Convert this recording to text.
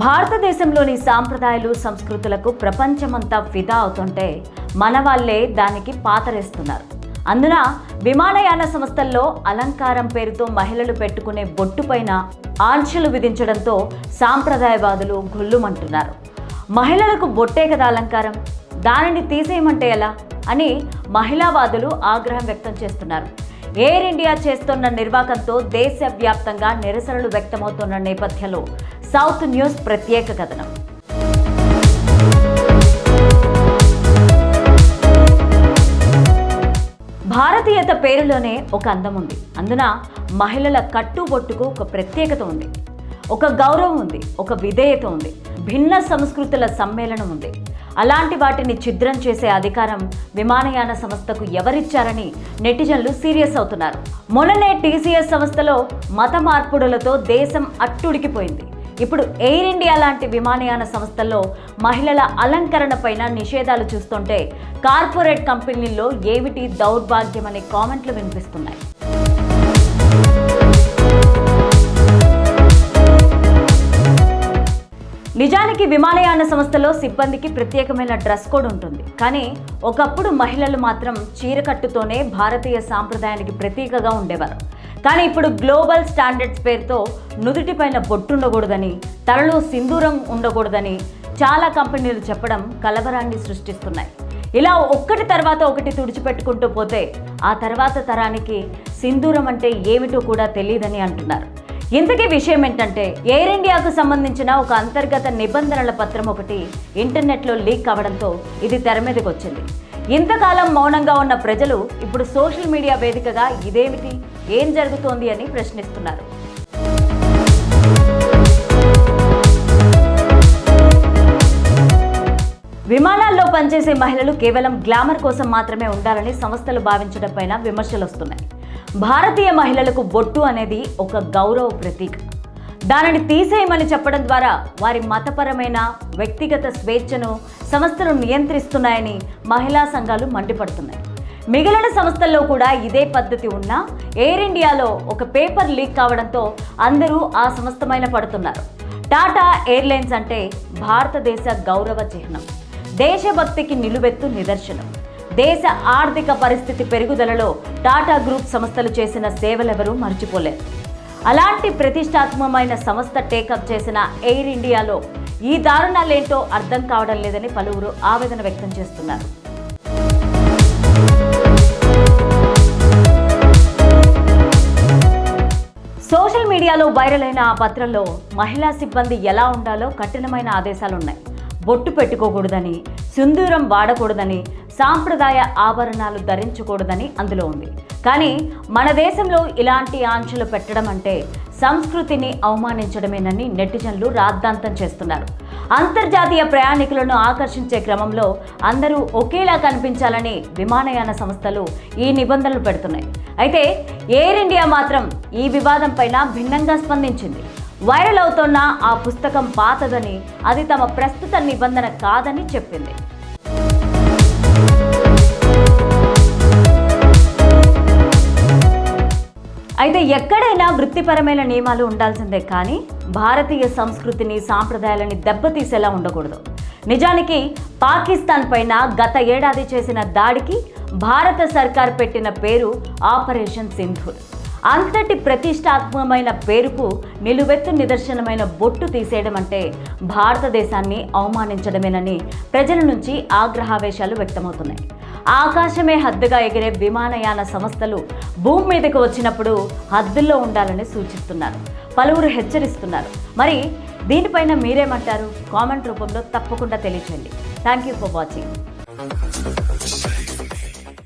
భారతదేశంలోని సాంప్రదాయాలు సంస్కృతులకు ప్రపంచమంతా ఫిదా అవుతుంటే మన వాళ్ళే దానికి పాతరేస్తున్నారు. అందున విమానయాన సంస్థల్లో అలంకారం పేరుతో మహిళలు పెట్టుకునే బొట్టు పైన ఆంక్షలు విధించడంతో సాంప్రదాయవాదులు గుల్లుమంటున్నారు. మహిళలకు బొట్టే కదా అలంకారం, దానిని తీసేయమంటే ఎలా అని మహిళావాదులు ఆగ్రహం వ్యక్తం చేస్తున్నారు. ఎయిర్ ఇండియా చేస్తున్న నిర్వాకంతో దేశవ్యాప్తంగా నిరసనలు వ్యక్తమవుతున్న నేపథ్యంలో సౌత్ న్యూస్ ప్రత్యేక కథనం. భారతీయత పేరులోనే ఒక అందం ఉంది. అందున మహిళల కట్టుబొట్టుకు ఒక ప్రత్యేకత ఉంది, ఒక గౌరవం ఉంది, ఒక విధేయత ఉంది, భిన్న సంస్కృతుల సమ్మేళనం ఉంది. అలాంటి వాటిని ఛిద్రం చేసే అధికారం విమానయాన సంస్థకు ఎవరిచ్చారని నెటిజన్లు సీరియస్ అవుతున్నారు. మొన్ననే టీసీఎస్ సంస్థలో మత మార్పుడులతో దేశం అట్టుడికిపోయింది. ఇప్పుడు ఎయిర్ ఇండియా లాంటి విమానయాన సంస్థల్లో మహిళల అలంకరణ పైన నిషేధాలు చూస్తుంటే కార్పొరేట్ కంపెనీల్లో ఏమిటి దౌర్భాగ్యం అనే కామెంట్లు వినిపిస్తున్నాయి. నిజానికి విమానయాన సంస్థలో సిబ్బందికి ప్రత్యేకమైన డ్రెస్ కోడ్ ఉంటుంది. కానీ ఒకప్పుడు మహిళలు మాత్రం చీరకట్టుతోనే భారతీయ సాంప్రదాయానికి ప్రతీకగా ఉండేవారు. కానీ ఇప్పుడు గ్లోబల్ స్టాండర్డ్స్ పేరుతో నుదుటిపైన బొట్టు ఉండకూడదని, తలలో సింధూరం ఉండకూడదని చాలా కంపెనీలు చెప్పడం కలవరాన్ని సృష్టిస్తున్నాయి. ఇలా ఒక్కటి తర్వాత ఒకటి తుడిచిపెట్టుకుంటూ పోతే ఆ తర్వాత తరానికి సింధూరం అంటే ఏమిటో కూడా తెలియదని అంటున్నారు. ఇంతకీ విషయం ఏంటంటే, ఎయిర్ ఇండియాకు సంబంధించిన ఒక అంతర్గత నిబంధనల పత్రం ఒకటి ఇంటర్నెట్లో లీక్ కావడంతో ఇది తెర మీదకి వచ్చింది. ఇంతకాలం మౌనంగా ఉన్న ప్రజలు ఇప్పుడు సోషల్ మీడియా వేదికగా ఇదేమిటి, ఏం జరుగుతోంది అని ప్రశ్నిస్తున్నారు. విమానాల్లో పనిచేసే మహిళలు కేవలం గ్లామర్ కోసం మాత్రమే ఉండాలని సంస్థలు భావించడం పైన విమర్శలు వస్తున్నాయి. భారతీయ మహిళలకు బొట్టు అనేది ఒక గౌరవ ప్రతీక. దానిని తీసేయమని చెప్పడం ద్వారా వారి మతపరమైన వ్యక్తిగత స్వేచ్ఛను సంస్థలు నియంత్రిస్తున్నాయని మహిళా సంఘాలు మండిపడుతున్నాయి. మిగిలిన సంస్థల్లో కూడా ఇదే పద్ధతి ఉన్నా ఎయిర్ ఇండియాలో ఒక పేపర్ లీక్ కావడంతో అందరూ ఆ సంస్థమైన పడుతున్నారు. టాటా ఎయిర్లైన్స్ అంటే భారతదేశ గౌరవ చిహ్నం, దేశభక్తికి నిలువెత్తు నిదర్శనం. దేశ ఆర్థిక పరిస్థితి పెరుగుదలలో టాటా గ్రూప్ సంస్థలు చేసిన సేవలెవరూ మర్చిపోలేరు. అలాంటి ప్రతిష్టాత్మకమైన సంస్థ టేకప్ చేసిన ఎయిర్ ఇండియాలో ఈ దారుణాలేంటో అర్థం కావడం లేదని పలువురు ఆవేదన వ్యక్తం చేస్తున్నారు. సోషల్ మీడియాలో వైరల్ అయిన ఆ పత్రంలో మహిళా సిబ్బంది ఎలా ఉండాలో కఠినమైన ఆదేశాలున్నాయి. బొట్టు పెట్టుకోకూడదని, సింధూరం వాడకూడదని, సాంప్రదాయ ఆభరణాలు ధరించకూడదని అందులో ఉంది. కానీ మన దేశంలో ఇలాంటి ఆంక్షలు పెట్టడం అంటే సంస్కృతిని అవమానించడమేనని నెటిజన్లు రాద్ధాంతం చేస్తున్నారు. అంతర్జాతీయ ప్రయాణికులను ఆకర్షించే క్రమంలో అందరూ ఒకేలా కనిపించాలని విమానయాన సంస్థలు ఈ నిబంధనలు పెడుతున్నాయి. అయితే ఎయిర్ ఇండియా మాత్రం ఈ వివాదం పైన భిన్నంగా స్పందించింది. వైరల్ అవుతున్న ఆ పుస్తకం పాతదని, అది తమ ప్రస్తుత నిబంధన కాదని చెప్పింది. అయితే ఎక్కడైనా వృత్తిపరమైన నియమాలు ఉండాల్సిందే, కానీ భారతీయ సంస్కృతిని సాంప్రదాయాలని దెబ్బతీసేలా ఉండకూడదు. నిజానికి పాకిస్తాన్ పైన గత ఏడాది చేసిన దాడికి భారత సర్కార్ పెట్టిన పేరు ఆపరేషన్ సింధూర్. అంతటి ప్రతిష్టాత్మకమైన పేరుకు నిలువెత్తు నిదర్శనమైన బొట్టు తీసేయడం అంటే భారతదేశాన్ని అవమానించడమేనని ప్రజల నుంచి ఆగ్రహావేశాలు వ్యక్తమవుతున్నాయి. ఆకాశమే హద్దుగా ఎగిరే విమానయాన సంస్థలు భూమి మీదకు వచ్చినప్పుడు హద్దుల్లో ఉండాలని సూచిస్తున్నారు, పలువురు హెచ్చరిస్తున్నారు. మరి దీనిపైన మీరేమంటారు? కామెంట్ రూపంలో తప్పకుండా తెలియచేయండి. Thank you for watching.